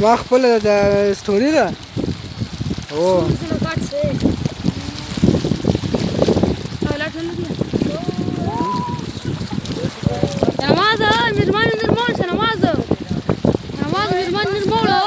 ما خپله د ستوري ده او نمازه میرمان نرمال شه نمازه میرمان نرمال